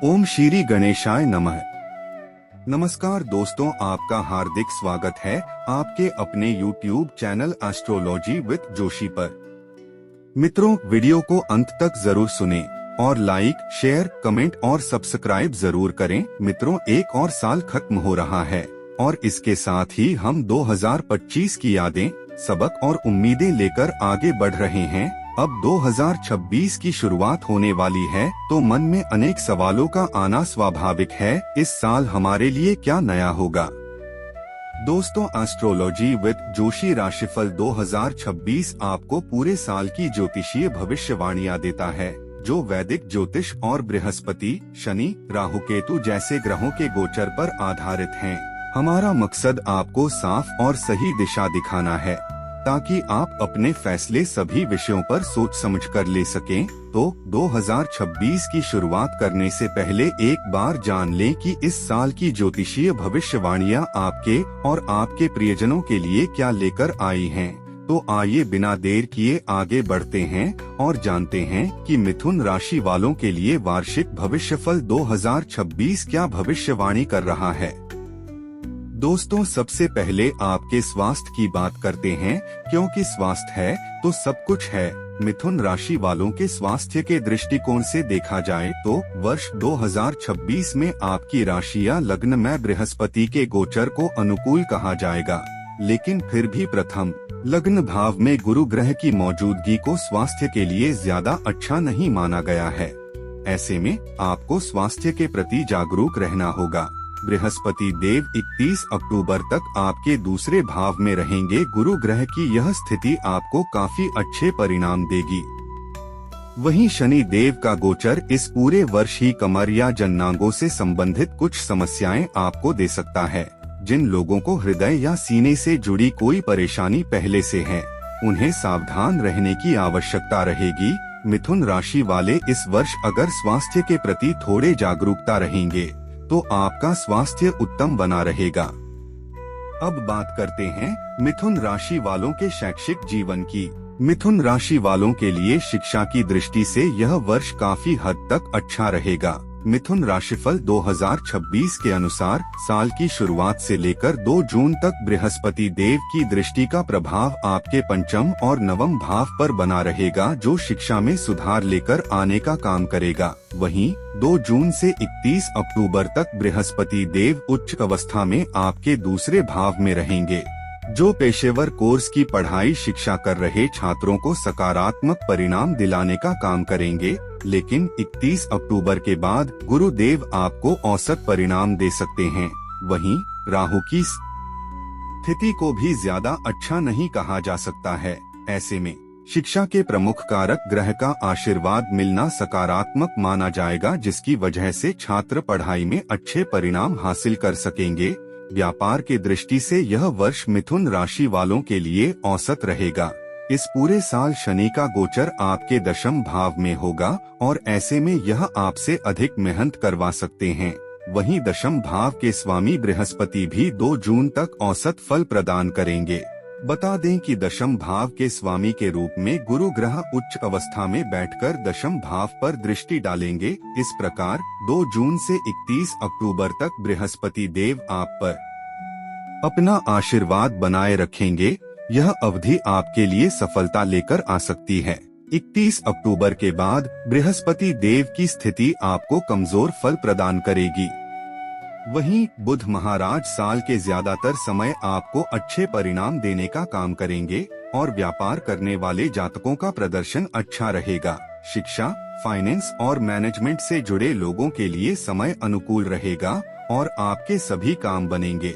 ओम श्री गणेशाय नमः। नमस्कार दोस्तों, आपका हार्दिक स्वागत है आपके अपने YouTube channel astrology with Joshi पर। मित्रों, वीडियो को अंत तक जरूर सुनें और लाइक, शेयर, कमेंट और सब्सक्राइब जरूर करें। मित्रों, एक और साल खत्म हो रहा है और इसके साथ ही हम 2025 की यादें, सबक और उम्मीदें लेकर आगे बढ़ रहे हैं। अब 2026 की शुरुआत होने वाली है तो मन में अनेक सवालों का आना स्वाभाविक है। इस साल हमारे लिए क्या नया होगा? दोस्तों, एस्ट्रोलॉजी विद जोशी राशिफल 2026 आपको पूरे साल की ज्योतिषीय भविष्यवाणियां देता है, जो वैदिक ज्योतिष और बृहस्पति, शनि, राहु केतु जैसे ग्रहों के गोचर पर आधारित हैं। हमारा मकसद आपको साफ और सही दिशा दिखाना है ताकि आप अपने फैसले सभी विषयों पर सोच समझकर ले सकें। तो 2026 की शुरुआत करने से पहले एक बार जान लें कि इस साल की ज्योतिषीय भविष्यवाणियां आपके और आपके प्रियजनों के लिए क्या लेकर आई हैं। तो आइए बिना देर किए आगे बढ़ते हैं और जानते हैं कि मिथुन राशि वालों के लिए वार्षिक भविष्यफल 2026 क्या भविष्यवाणी कर रहा है। दोस्तों, सबसे पहले आपके स्वास्थ्य की बात करते हैं, क्योंकि स्वास्थ्य है तो सब कुछ है। मिथुन राशि वालों के स्वास्थ्य के दृष्टिकोण से देखा जाए तो वर्ष 2026 में आपकी राशि या लग्न में बृहस्पति के गोचर को अनुकूल कहा जाएगा, लेकिन फिर भी प्रथम लग्न भाव में गुरु ग्रह की मौजूदगी को स्वास्थ्य के लिए ज्यादा अच्छा नहीं माना गया है। ऐसे में आपको स्वास्थ्य के प्रति जागरूक रहना होगा। बृहस्पति देव 31 अक्टूबर तक आपके दूसरे भाव में रहेंगे। गुरु ग्रह की यह स्थिति आपको काफी अच्छे परिणाम देगी। वहीं शनि देव का गोचर इस पूरे वर्ष ही कमर या जननांगों से संबंधित कुछ समस्याएं आपको दे सकता है। जिन लोगों को हृदय या सीने से जुड़ी कोई परेशानी पहले से है, उन्हें सावधान रहने की आवश्यकता रहेगी। मिथुन राशि वाले इस वर्ष अगर स्वास्थ्य के प्रति थोड़े जागरूकता रहेंगे तो आपका स्वास्थ्य उत्तम बना रहेगा। अब बात करते हैं मिथुन राशि वालों के शैक्षिक जीवन की। मिथुन राशि वालों के लिए शिक्षा की दृष्टि से यह वर्ष काफी हद तक अच्छा रहेगा। मिथुन राशिफल 2026 के अनुसार साल की शुरुआत से लेकर 2 जून तक बृहस्पति देव की दृष्टि का प्रभाव आपके पंचम और नवम भाव पर बना रहेगा, जो शिक्षा में सुधार लेकर आने का काम करेगा। वहीं 2 जून से 31 अक्टूबर तक बृहस्पति देव उच्च अवस्था में आपके दूसरे भाव में रहेंगे, जो पेशेवर कोर्स की पढ़ाई शिक्षा कर रहे छात्रों को सकारात्मक परिणाम दिलाने का काम करेंगे। लेकिन 31 अक्टूबर के बाद गुरुदेव आपको औसत परिणाम दे सकते हैं। वहीं राहु की स्थिति को भी ज्यादा अच्छा नहीं कहा जा सकता है। ऐसे में शिक्षा के प्रमुख कारक ग्रह का आशीर्वाद मिलना सकारात्मक माना जाएगा, जिसकी वजह से छात्र पढ़ाई में अच्छे परिणाम हासिल कर सकेंगे। व्यापार की दृष्टि से यह वर्ष मिथुन राशि वालों के लिए औसत रहेगा। इस पूरे साल शनि का गोचर आपके दशम भाव में होगा और ऐसे में यह आपसे अधिक मेहनत करवा सकते हैं। वहीं दशम भाव के स्वामी बृहस्पति भी 2 जून तक औसत फल प्रदान करेंगे। बता दें कि दशम भाव के स्वामी के रूप में गुरु ग्रह उच्च अवस्था में बैठकर दशम भाव पर दृष्टि डालेंगे। इस प्रकार 2 जून से 31 अक्टूबर तक बृहस्पति देव आप पर अपना आशीर्वाद बनाए रखेंगे। यह अवधि आपके लिए सफलता लेकर आ सकती है। 31 अक्टूबर के बाद बृहस्पति देव की स्थिति आपको कमजोर फल प्रदान करेगी। वहीं बुध महाराज साल के ज्यादातर समय आपको अच्छे परिणाम देने का काम करेंगे और व्यापार करने वाले जातकों का प्रदर्शन अच्छा रहेगा। शिक्षा, फाइनेंस और मैनेजमेंट से जुड़े लोगों के लिए समय अनुकूल रहेगा और आपके सभी काम बनेंगे।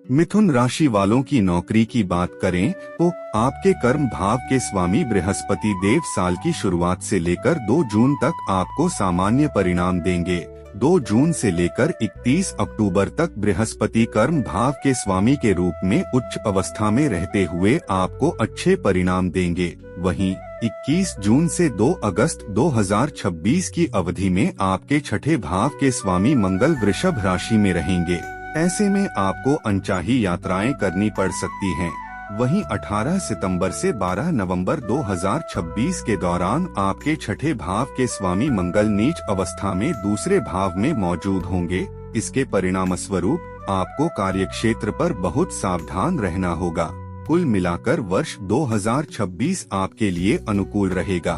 मिथुन राशि वालों की नौकरी की बात करें तो आपके कर्म भाव के स्वामी बृहस्पति देव साल की शुरुआत से लेकर 2 जून तक आपको सामान्य परिणाम देंगे। 2 जून से लेकर 31 अक्टूबर तक बृहस्पति कर्म भाव के स्वामी के रूप में उच्च अवस्था में रहते हुए आपको अच्छे परिणाम देंगे। वहीं 21 जून से 2 अगस्त 2026 की अवधि में आपके छठे भाव के स्वामी मंगल वृषभ राशि में रहेंगे। ऐसे में आपको अनचाही यात्राएं करनी पड़ सकती हैं। वहीं 18 सितंबर से 12 नवंबर 2026 के दौरान आपके छठे भाव के स्वामी मंगल नीच अवस्था में दूसरे भाव में मौजूद होंगे। इसके परिणाम स्वरूप आपको कार्यक्षेत्र पर बहुत सावधान रहना होगा। कुल मिलाकर वर्ष 2026 आपके लिए अनुकूल रहेगा।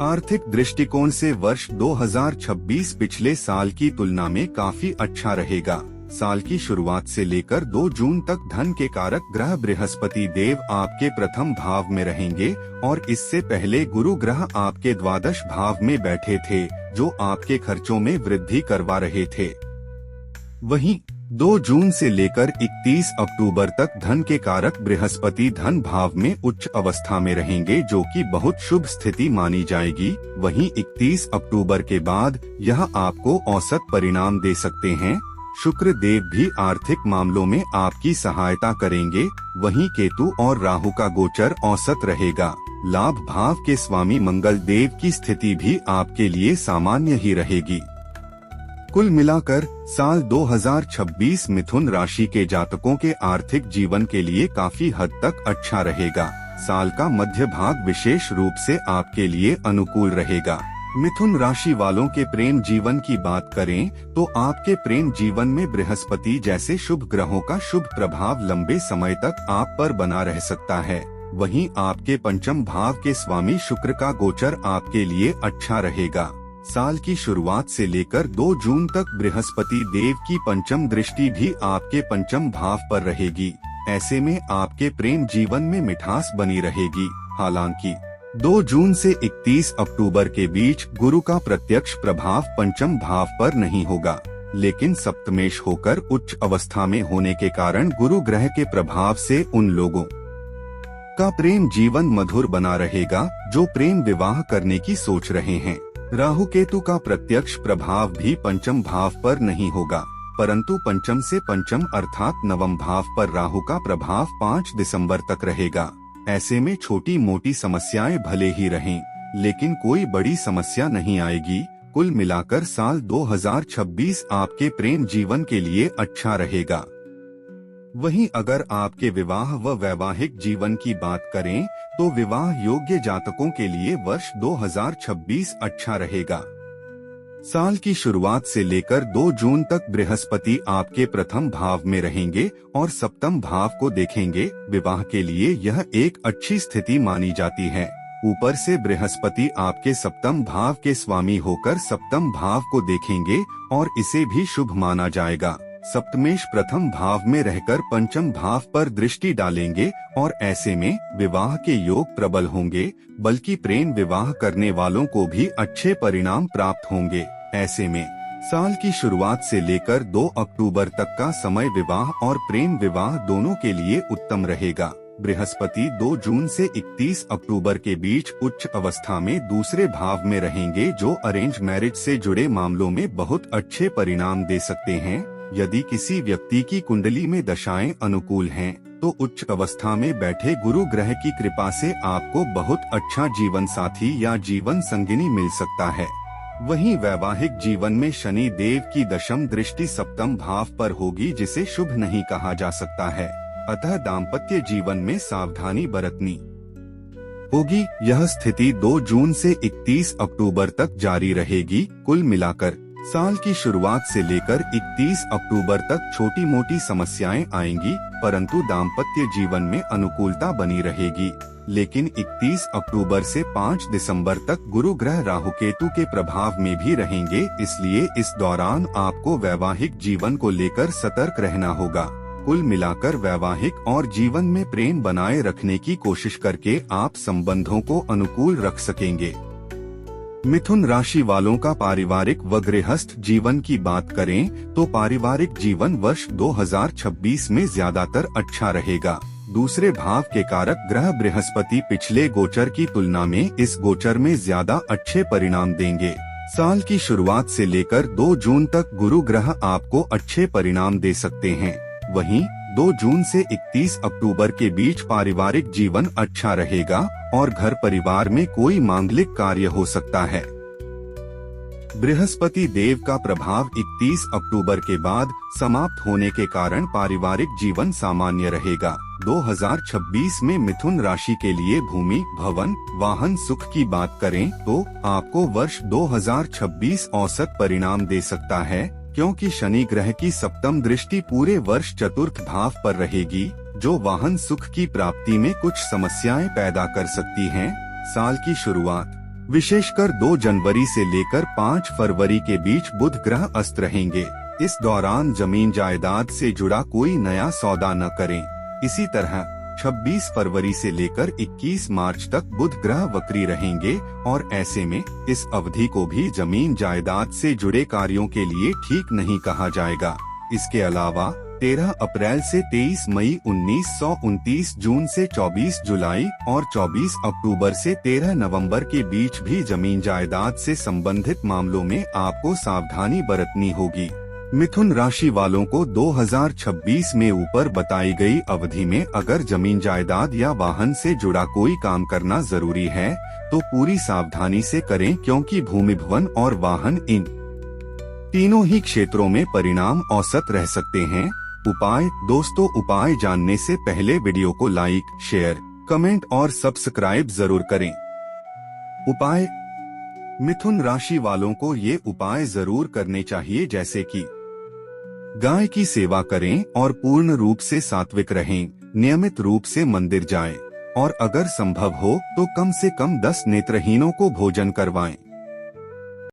आर्थिक दृष्टिकोण से वर्ष 2026 पिछले साल की तुलना में काफी अच्छा रहेगा। साल की शुरुआत से लेकर 2 जून तक धन के कारक ग्रह बृहस्पति देव आपके प्रथम भाव में रहेंगे और इससे पहले गुरु ग्रह आपके द्वादश भाव में बैठे थे, जो आपके खर्चों में वृद्धि करवा रहे थे। वहीं 2 जून से लेकर 31 अक्टूबर तक धन के कारक बृहस्पति धन भाव में उच्च अवस्था में रहेंगे, जो कि बहुत शुभ स्थिति मानी जाएगी। वहीं 31 अक्टूबर के बाद यह आपको औसत परिणाम दे सकते हैं। शुक्र देव भी आर्थिक मामलों में आपकी सहायता करेंगे। वहीं केतु और राहु का गोचर औसत रहेगा। लाभ भाव के स्वामी मंगल देव की स्थिति भी आपके लिए सामान्य ही रहेगी। कुल मिलाकर साल 2026 मिथुन राशि के जातकों के आर्थिक जीवन के लिए काफी हद तक अच्छा रहेगा। साल का मध्य भाग विशेष रूप से आपके लिए अनुकूल रहेगा। मिथुन राशि वालों के प्रेम जीवन की बात करें तो आपके प्रेम जीवन में बृहस्पति जैसे शुभ ग्रहों का शुभ प्रभाव लंबे समय तक आप पर बना रह सकता है। वहीं आपके पंचम भाव के स्वामी शुक्र का गोचर आपके लिए अच्छा रहेगा। साल की शुरुआत से लेकर 2 जून तक बृहस्पति देव की पंचम दृष्टि भी आपके पंचम भाव पर रहेगी। ऐसे में आपके प्रेम जीवन में मिठास बनी रहेगी। हालांकि 2 जून से 31 अक्टूबर के बीच गुरु का प्रत्यक्ष प्रभाव पंचम भाव पर नहीं होगा, लेकिन सप्तमेश होकर उच्च अवस्था में होने के कारण गुरु ग्रह के प्रभाव से उन लोगों का प्रेम जीवन मधुर बना रहेगा जो प्रेम विवाह करने की सोच रहे हैं। राहु केतु का प्रत्यक्ष प्रभाव भी पंचम भाव पर नहीं होगा, परंतु पंचम से पंचम अर्थात नवम भाव पर राहु का प्रभाव 5 दिसंबर तक रहेगा। ऐसे में छोटी मोटी समस्याएं भले ही रहें, लेकिन कोई बड़ी समस्या नहीं आएगी। कुल मिलाकर साल 2026 आपके प्रेम जीवन के लिए अच्छा रहेगा। वहीं अगर आपके विवाह व वैवाहिक जीवन की बात करें तो विवाह योग्य जातकों के लिए वर्ष 2026 अच्छा रहेगा। साल की शुरुआत से लेकर 2 जून तक बृहस्पति आपके प्रथम भाव में रहेंगे और सप्तम भाव को देखेंगे। विवाह के लिए यह एक अच्छी स्थिति मानी जाती है। ऊपर से बृहस्पति आपके सप्तम भाव के स्वामी होकर सप्तम भाव को देखेंगे और इसे भी शुभ माना जाएगा। सप्तमेश प्रथम भाव में रहकर पंचम भाव पर दृष्टि डालेंगे और ऐसे में विवाह के योग प्रबल होंगे, बल्कि प्रेम विवाह करने वालों को भी अच्छे परिणाम प्राप्त होंगे। ऐसे में साल की शुरुआत से लेकर 2 अक्टूबर तक का समय विवाह और प्रेम विवाह दोनों के लिए उत्तम रहेगा। बृहस्पति 2 जून से 31 अक्टूबर के बीच उच्च अवस्था में दूसरे भाव में रहेंगे, जो अरेंज मैरिज से जुड़े मामलों में बहुत अच्छे परिणाम दे सकते हैं। यदि किसी व्यक्ति की कुंडली में दशाएं अनुकूल हैं, तो उच्च अवस्था में बैठे गुरु ग्रह की कृपा से आपको बहुत अच्छा जीवन साथी या जीवन संगिनी मिल सकता है। वहीं वैवाहिक जीवन में शनि देव की दशम दृष्टि सप्तम भाव पर होगी, जिसे शुभ नहीं कहा जा सकता है। अतः दाम्पत्य जीवन में सावधानी बरतनी होगी। यह स्थिति 2 जून से 31 अक्टूबर तक जारी रहेगी। कुल मिलाकर साल की शुरुआत से लेकर 31 अक्टूबर तक छोटी मोटी समस्याएं आएंगी, परंतु दाम्पत्य जीवन में अनुकूलता बनी रहेगी। लेकिन 31 अक्टूबर से 5 दिसंबर तक गुरु ग्रह राहु केतु के प्रभाव में भी रहेंगे, इसलिए इस दौरान आपको वैवाहिक जीवन को लेकर सतर्क रहना होगा। कुल मिलाकर वैवाहिक और जीवन में प्रेम बनाए रखने की कोशिश करके आप संबंधों को अनुकूल रख सकेंगे। मिथुन राशि वालों का पारिवारिक व गृहस्थ जीवन की बात करें तो पारिवारिक जीवन वर्ष 2026 में ज्यादातर अच्छा रहेगा। दूसरे भाव के कारक ग्रह बृहस्पति पिछले गोचर की तुलना में इस गोचर में ज्यादा अच्छे परिणाम देंगे। साल की शुरुआत से लेकर 2 जून तक गुरु ग्रह आपको अच्छे परिणाम दे सकते हैं। वहीं 2 जून से 31 अक्टूबर के बीच पारिवारिक जीवन अच्छा रहेगा और घर परिवार में कोई मांगलिक कार्य हो सकता है। बृहस्पति देव का प्रभाव 31 अक्टूबर के बाद समाप्त होने के कारण पारिवारिक जीवन सामान्य रहेगा। 2026 में मिथुन राशि के लिए भूमि, भवन, वाहन सुख की बात करें तो आपको वर्ष 2026 औसत परिणाम दे सकता है, क्योंकि शनि ग्रह की सप्तम दृष्टि पूरे वर्ष चतुर्थ भाव पर रहेगी, जो वाहन सुख की प्राप्ति में कुछ समस्याएं पैदा कर सकती हैं। साल की शुरुआत विशेषकर 2 जनवरी से लेकर 5 फरवरी के बीच बुध ग्रह अस्त रहेंगे। इस दौरान जमीन जायदाद से जुड़ा कोई नया सौदा न करें। इसी तरह 26 फरवरी से लेकर 21 मार्च तक बुध ग्रह वक्री रहेंगे और ऐसे में इस अवधि को भी जमीन जायदाद से जुड़े कार्यों के लिए ठीक नहीं कहा जाएगा। इसके अलावा 13 अप्रैल से 23 मई, 1929 जून से 24 जुलाई और 24 अक्टूबर से 13 नवंबर के बीच भी जमीन जायदाद से संबंधित मामलों में आपको सावधानी बरतनी होगी। मिथुन राशि वालों को 2026 में ऊपर बताई गई अवधि में अगर जमीन जायदाद या वाहन से जुड़ा कोई काम करना जरूरी है तो पूरी सावधानी से करें, क्योंकि भूमि, भवन और वाहन इन तीनों ही क्षेत्रों में परिणाम औसत रह सकते हैं। उपाय दोस्तों, उपाय जानने से पहले वीडियो को लाइक, शेयर, कमेंट और सब्सक्राइब जरूर करें। उपाय, मिथुन राशि वालों को ये उपाय जरूर करने चाहिए, जैसे कि गाय की सेवा करें और पूर्ण रूप से सात्विक रहें, नियमित रूप से मंदिर जाएं और अगर संभव हो तो कम से कम 10 नेत्रहीनों को भोजन करवाएं।